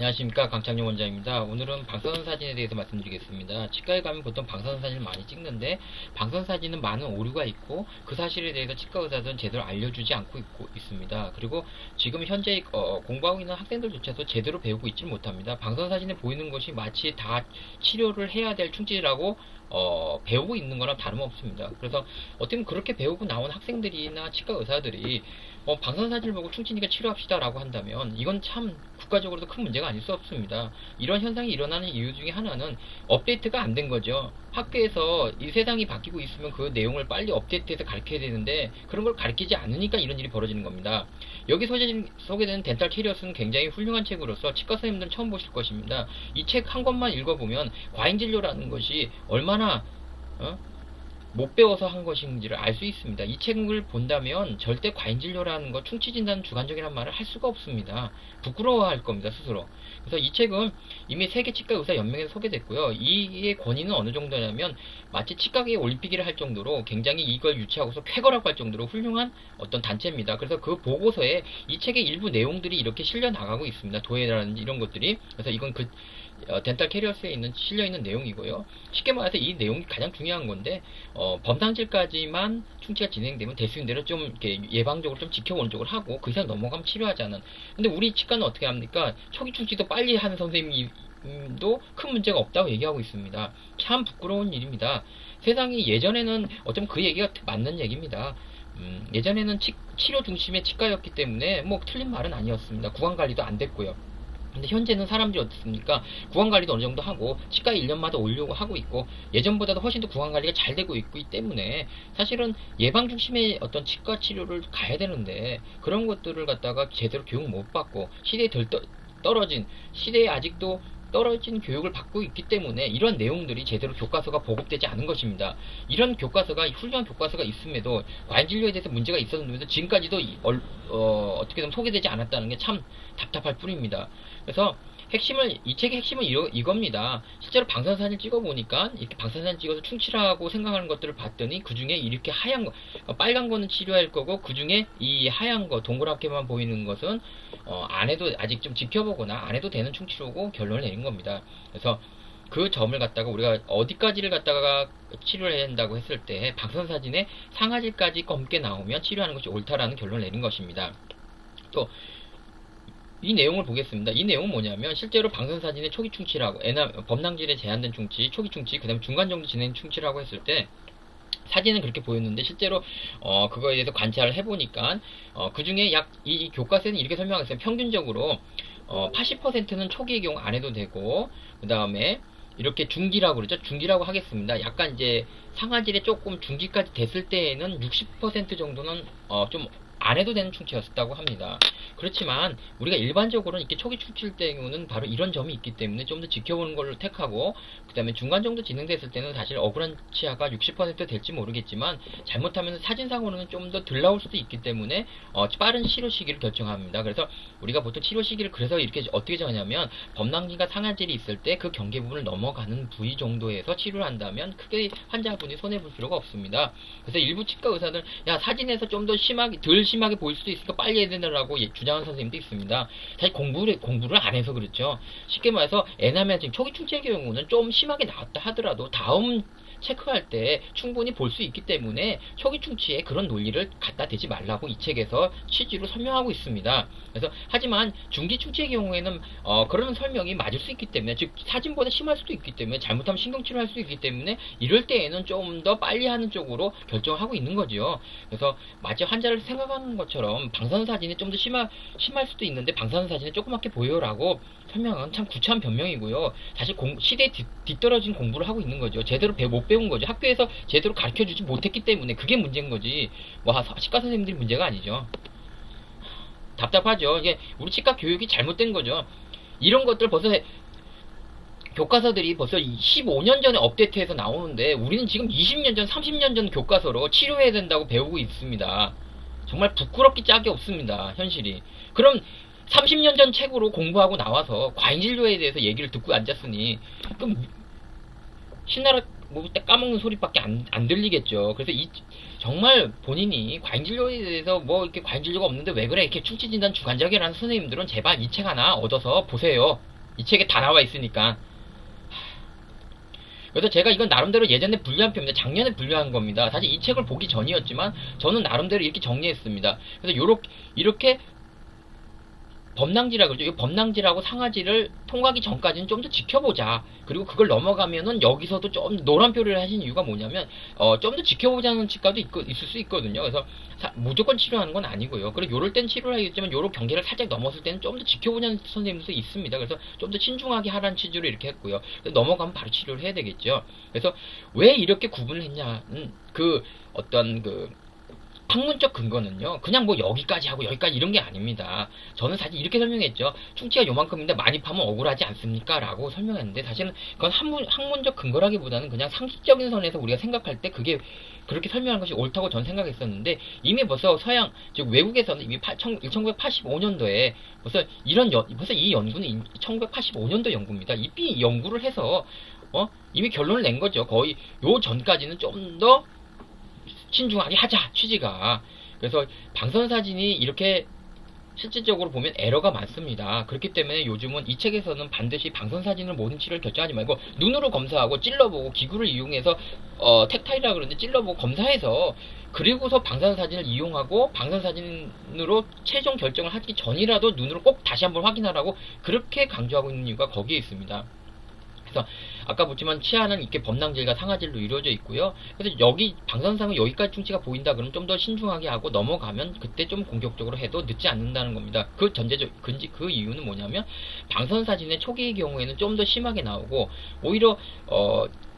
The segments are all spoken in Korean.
안녕하십니까, 강창용 원장입니다. 오늘은 방사선 사진에 대해서 말씀드리겠습니다. 치과에 가면 보통 방사선 사진을 많이 찍는데 방사선 사진은 많은 오류가 있고 그 사실에 대해서 치과 의사들은 제대로 알려주지 않고 있습니다. 그리고 지금 현재 공부하고 있는 학생들조차도 제대로 배우고 있지 못합니다. 방사선 사진에 보이는 것이 마치 다 치료를 해야 될 충치라고 배우고 있는 거랑 다름없습니다. 그래서 어떻게 보면 그렇게 배우고 나온 학생들이나 치과 의사들이 방사선 사진을 보고 충치니까 치료합시다 라고 한다면 이건 참 국가적으로도 큰 문제가 아닐 수 없습니다. 이런 현상이 일어나는 이유 중에 하나는 업데이트가 안 된 거죠. 학교에서 이 세상이 바뀌고 있으면 그 내용을 빨리 업데이트해서 가르쳐야 되는데 그런 걸 가르치지 않으니까 이런 일이 벌어지는 겁니다. 여기 소개되는 덴탈 캐리어스는 굉장히 훌륭한 책으로서 치과 선생님들은 처음 보실 것입니다. 이 책 한 권만 읽어보면 과잉진료라는 것이 얼마나 못 배워서 한 것인지를 알 수 있습니다. 이 책을 본다면 절대 과잉진료라는 것, 충치진단은 주관적이라는 말을 할 수가 없습니다. 부끄러워할 겁니다, 스스로. 그래서 이 책은 이미 세계 치과 의사 연맹에서 소개됐고요. 이의 권위는 어느 정도냐면 마치 치과계의 올림픽이라 할 정도로 굉장히 이걸 유치하고서 쾌거라고 할 정도로 훌륭한 어떤 단체입니다. 그래서 그 보고서에 이 책의 일부 내용들이 이렇게 실려 나가고 있습니다. 도해라든지 이런 것들이. 그래서 이건 덴탈 캐리어스에 실려있는 내용이고요. 쉽게 말해서 이 내용이 가장 중요한 건데, 범상질까지만 충치가 진행되면 대수인대로 좀 이렇게 예방적으로 좀 지켜보는 쪽을 하고, 그 이상 넘어가면 치료하자는. 근데 우리 치과는 어떻게 합니까? 초기 충치도 빨리 하는 선생님도 큰 문제가 없다고 얘기하고 있습니다. 참 부끄러운 일입니다. 세상이 예전에는 어쩌면 그 얘기가 맞는 얘기입니다. 예전에는 치료 중심의 치과였기 때문에 뭐 틀린 말은 아니었습니다. 구강관리도 안 됐고요. 근데 현재는 사람들이 어떻습니까? 구강관리도 어느 정도 하고 치과에 1년마다 오려고 하고 있고 예전보다도 훨씬 더 구강관리가 잘 되고 있기 때문에 사실은 예방 중심의 어떤 치과 치료를 가야 되는데 그런 것들을 갖다가 제대로 교육 못 받고 시대에 시대에 아직도 떨어진 교육을 받고 있기 때문에 이런 내용들이 제대로 교과서가 보급되지 않은 것입니다. 이런 교과서가 훌륭한 교과서가 있음에도 과잉진료에 대해서 문제가 있었는데도 지금까지도 어떻게 보면 소개되지 않았다는 게 참 답답할 뿐입니다. 그래서 이 책의 핵심은 이겁니다. 실제로 방사선을 찍어보니까 이렇게 방사선 찍어서 충치라고 생각하는 것들을 봤더니 그 중에 이렇게 하얀 거, 빨간 거는 치료할 거고 그 중에 이 하얀 거, 동그랗게만 보이는 것은 안 해도 아직 좀 지켜보거나 안 해도 되는 충치로고 결론을 내린 겁니다. 그래서 그 점을 갖다가 우리가 어디까지를 갖다가 치료를 해야 한다고 했을 때 방사선 사진에 상아질까지 검게 나오면 치료하는 것이 옳다라는 결론을 내린 것입니다. 또 이 내용을 보겠습니다. 이 내용은 뭐냐면 실제로 방사선 사진의 초기 충치라고 범낭질에 제한된 충치, 초기 충치, 그 다음에 중간 정도 진행 충치라고 했을 때 사진은 그렇게 보였는데 실제로 그거에 대해서 관찰을 해보니까 그 중에 이 교과서에는 이렇게 설명했어요. 평균적으로 80%는 초기의 경우 안 해도 되고 그 다음에 이렇게 중기라고 그러죠. 중기라고 하겠습니다. 약간 이제 상아질에 조금 중기까지 됐을 때에는 60% 정도는 좀 안 해도 되는 충치였다고 합니다. 그렇지만 우리가 일반적으로는 이렇게 초기 충치일 때는 바로 이런 점이 있기 때문에 좀 더 지켜보는 걸로 택하고 그 다음에 중간 정도 진행됐을 때는 사실 억울한 치아가 60% 될지 모르겠지만 잘못하면 사진상으로는 좀 더 덜 나올 수도 있기 때문에 빠른 치료 시기를 결정합니다. 그래서 우리가 보통 치료 시기를 그래서 이렇게 어떻게 정하냐면 범낭진과 상아질이 있을 때 그 경계 부분을 넘어가는 부위 정도에서 치료를 한다면 크게 환자분이 손해볼 필요가 없습니다. 그래서 일부 치과 의사들 야 사진에서 좀 더 덜 심하게 보일 수도 있으니까 빨리 해야 된다라고 주장하는 선생님도 있습니다. 사실 공부를 안 해서 그렇죠. 쉽게 말해서 에나멜진 초기 충치의 경우는 좀 심하게 나왔다 하더라도 다음 체크할 때 충분히 볼 수 있기 때문에 초기 충치에 그런 논리를 갖다 대지 말라고 이 책에서 취지로 설명하고 있습니다. 그래서 하지만 중기 충치의 경우에는 그런 설명이 맞을 수 있기 때문에 즉 사진보다 심할 수도 있기 때문에 잘못하면 신경치료할 수 있기 때문에 이럴 때에는 좀 더 빨리 하는 쪽으로 결정하고 있는 거죠. 그래서 마치 환자를 생각하는 것처럼 방사선 사진이 좀 더 심할 수도 있는데 방사선 사진이 조그맣게 보여라고 설명은 참 구차한 변명이고요. 사실 시대에 뒤떨어진 공부를 하고 있는 거죠. 제대로 못 배운 거죠. 학교에서 제대로 가르쳐주지 못했기 때문에 그게 문제인 거지. 치과 선생님들이 문제가 아니죠. 답답하죠. 이게 우리 치과 교육이 잘못된 거죠. 이런 것들 교과서들이 벌써 15년 전에 업데이트해서 나오는데 우리는 지금 20년 전, 30년 전 교과서로 치료해야 된다고 배우고 있습니다. 정말 부끄럽기 짝이 없습니다. 현실이. 그럼 30년 전 책으로 공부하고 나와서 과잉진료에 대해서 얘기를 듣고 앉았으니 그럼 신나라 먹을 때 까먹는 소리밖에 안 들리겠죠. 그래서 정말 본인이 과잉진료에 대해서 이렇게 과잉진료가 없는데 왜 그래 이렇게 충치진단 주관적이라는 선생님들은 제발 이 책 하나 얻어서 보세요. 이 책에 다 나와 있으니까. 그래서 제가 이건 나름대로 예전에 분류한 표입니다. 작년에 분류한 겁니다. 사실 이 책을 보기 전이었지만 저는 나름대로 이렇게 정리했습니다. 그래서 이렇게 범랑지라 그러죠. 이 범랑지라고 상하지를 통과하기 전까지는 좀 더 지켜보자. 그리고 그걸 넘어가면은 여기서도 좀 노란 표를 하신 이유가 뭐냐면 좀 더 지켜보자는 치과도 있을 수 있거든요. 그래서 무조건 치료하는 건 아니고요. 그리고 요럴 땐 치료를 하겠지만 요런 경계를 살짝 넘었을 때는 좀 더 지켜보자는 선생님도 있습니다. 그래서 좀 더 신중하게 하라는 취지로 이렇게 했고요. 넘어가면 바로 치료를 해야 되겠죠. 그래서 왜 이렇게 구분을 했냐는 어떤 학문적 근거는요, 그냥 뭐 여기까지 하고 여기까지 이런 게 아닙니다. 저는 사실 이렇게 설명했죠. 충치가 요만큼인데 많이 파면 억울하지 않습니까? 라고 설명했는데, 사실은 그건 학문적 근거라기보다는 그냥 상식적인 선에서 우리가 생각할 때 그게 그렇게 설명한 것이 옳다고 전 생각했었는데, 이미 벌써 즉 외국에서는 이미 1985년도에 벌써 이 연구는 1985년도 연구입니다. 이 연구를 해서 이미 결론을 낸 거죠. 거의 요 전까지는 좀 더 신중하게 하자 취지가. 그래서 방선사진이 이렇게 실질적으로 보면 에러가 많습니다. 그렇기 때문에 요즘은 이 책에서는 반드시 방선사진을 모든 치료를 결정하지 말고 눈으로 검사하고 찔러보고 기구를 이용해서 텍타일이라 그러는데 찔러보고 검사해서 그리고서 방선사진을 이용하고 방선사진으로 최종 결정을 하기 전이라도 눈으로 꼭 다시 한번 확인하라고 그렇게 강조하고 있는 이유가 거기에 있습니다. 그래서 아까 보지만 치아는 이렇게 범랑질과 상하질로 이루어져 있고요. 그래서 여기 방선상은 여기까지 충치가 보인다 그러면 좀 더 신중하게 하고 넘어가면 그때 좀 공격적으로 해도 늦지 않는다는 겁니다. 그 이유는 뭐냐면 방선사진의 초기의 경우에는 좀 더 심하게 나오고 오히려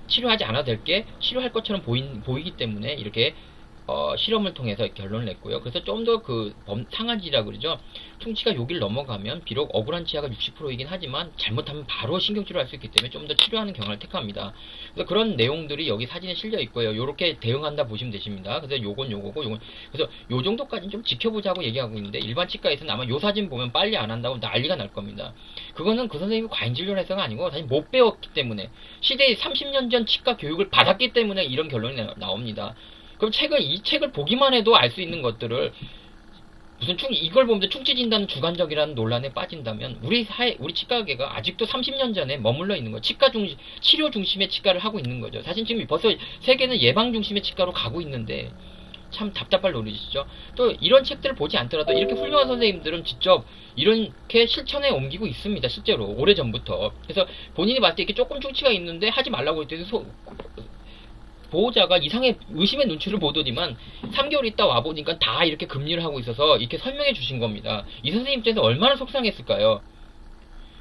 치료하지 않아도 될 게 치료할 것처럼 보이기 때문에 이렇게 실험을 통해서 결론을 냈고요. 그래서 좀 더 상하지라 그러죠. 충치가 여길 넘어가면 비록 억울한 치아가 60%이긴 하지만 잘못하면 바로 신경치료할 수 있기 때문에 좀 더 치료하는 경향을 택합니다. 그래서 그런 내용들이 여기 사진에 실려 있고요. 이렇게 대응한다 보시면 되십니다. 그래서 요건 요거고 요건 그래서 요 정도까지는 좀 지켜보자고 얘기하고 있는데 일반 치과에서는 아마 요 사진 보면 빨리 안 한다고 난리가 날 겁니다. 그거는 그 선생님이 과잉진료를 해서가 아니고 사실 못 배웠기 때문에 시대의 30년 전 치과 교육을 받았기 때문에 이런 결론이 나옵니다. 그럼 이 책을 보기만 해도 알 수 있는 것들을 이걸 보면서 충치 진단은 주관적이라는 논란에 빠진다면 우리 치과계가 아직도 30년 전에 머물러 있는 거예요. 치료 중심의 치과를 하고 있는 거죠. 사실 지금 벌써 세계는 예방 중심의 치과로 가고 있는데 참 답답할 노릇이죠. 또 이런 책들을 보지 않더라도 이렇게 훌륭한 선생님들은 직접 이렇게 실천에 옮기고 있습니다. 실제로 오래전부터. 그래서 본인이 봤을 때 이렇게 조금 충치가 있는데 하지 말라고 했더니 보호자가 의심의 눈치를 보더니만 3개월 있다 와보니까 다 이렇게 금리를 하고 있어서 이렇게 설명해 주신 겁니다. 이 선생님 입장에서 얼마나 속상했을까요?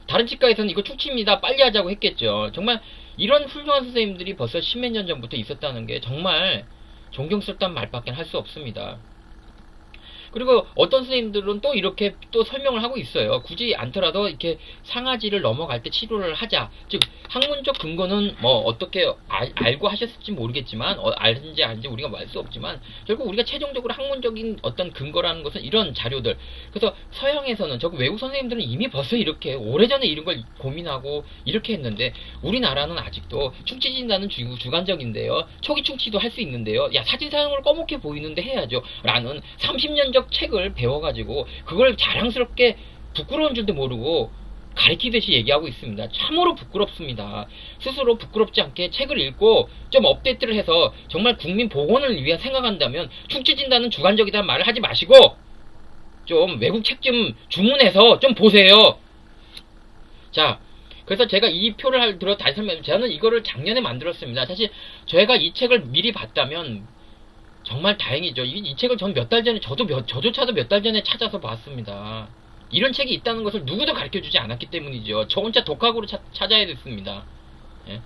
다른 치과에서는 이거 충치입니다. 빨리 하자고 했겠죠. 정말 이런 훌륭한 선생님들이 벌써 십몇 년 전부터 있었다는 게 정말 존경스럽다는 말밖에 할 수 없습니다. 그리고 어떤 선생님들은 또 이렇게 또 설명을 하고 있어요. 굳이 않더라도 이렇게 상하지를 넘어갈 때 치료를 하자. 즉 학문적 근거는 뭐 어떻게 알고 하셨을지 모르겠지만 알는지 아닌지 우리가 말 수 없지만 결국 우리가 최종적으로 학문적인 어떤 근거라는 것은 이런 자료들. 그래서 서양에서는 외국 선생님들은 이미 벌써 이렇게 오래전에 이런 걸 고민하고 이렇게 했는데 우리나라는 아직도 충치 진단은 주관적인데요. 초기 충치도 할 수 있는데요. 야 사진 사용을 꺼멓게 보이는데 해야죠. 라는 30년 전 책을 배워가지고 그걸 자랑스럽게 부끄러운 줄도 모르고 가리키듯이 얘기하고 있습니다. 참으로 부끄럽습니다. 스스로 부끄럽지 않게 책을 읽고 좀 업데이트를 해서 정말 국민 보건을 위해 생각한다면 충치 진단은 주관적이다는 말을 하지 마시고 좀 외국 책 좀 주문해서 좀 보세요. 자, 그래서 제가 이 표를 다시 설명드리면 저는 이거를 작년에 만들었습니다. 사실 제가 이 책을 미리 봤다면 정말 다행이죠. 이 책을 전 몇 달 전에 저조차도 몇 달 전에 찾아서 봤습니다. 이런 책이 있다는 것을 누구도 가르쳐주지 않았기 때문이죠. 저 혼자 독학으로 찾아야 됐습니다. 예?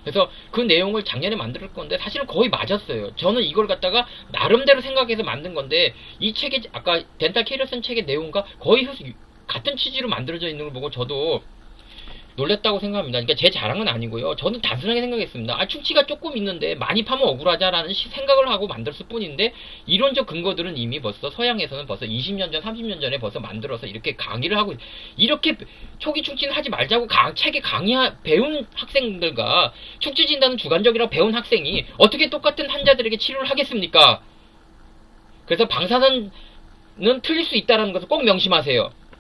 그래서 그 내용을 작년에 만들 건데 사실은 거의 맞았어요. 저는 이걸 갖다가 나름대로 생각해서 만든 건데 이 책의 아까 덴탈 캐리어슨 책의 내용과 거의 같은 취지로 만들어져 있는 걸 보고 저도 놀랬다고 생각합니다. 그러니까 제 자랑은 아니고요. 저는 단순하게 생각했습니다. 충치가 조금 있는데 많이 파면 억울하자라는 생각을 하고 만들었을 뿐인데 이론적 근거들은 이미 벌써 서양에서는 벌써 20년 전, 30년 전에 벌써 만들어서 이렇게 강의를 하고 이렇게 초기 충치는 하지 말자고 책에 배운 학생들과 충치 진단은 주관적이라고 배운 학생이 어떻게 똑같은 환자들에게 치료를 하겠습니까? 그래서 방사선은 틀릴 수 있다는 것을 꼭 명심하세요.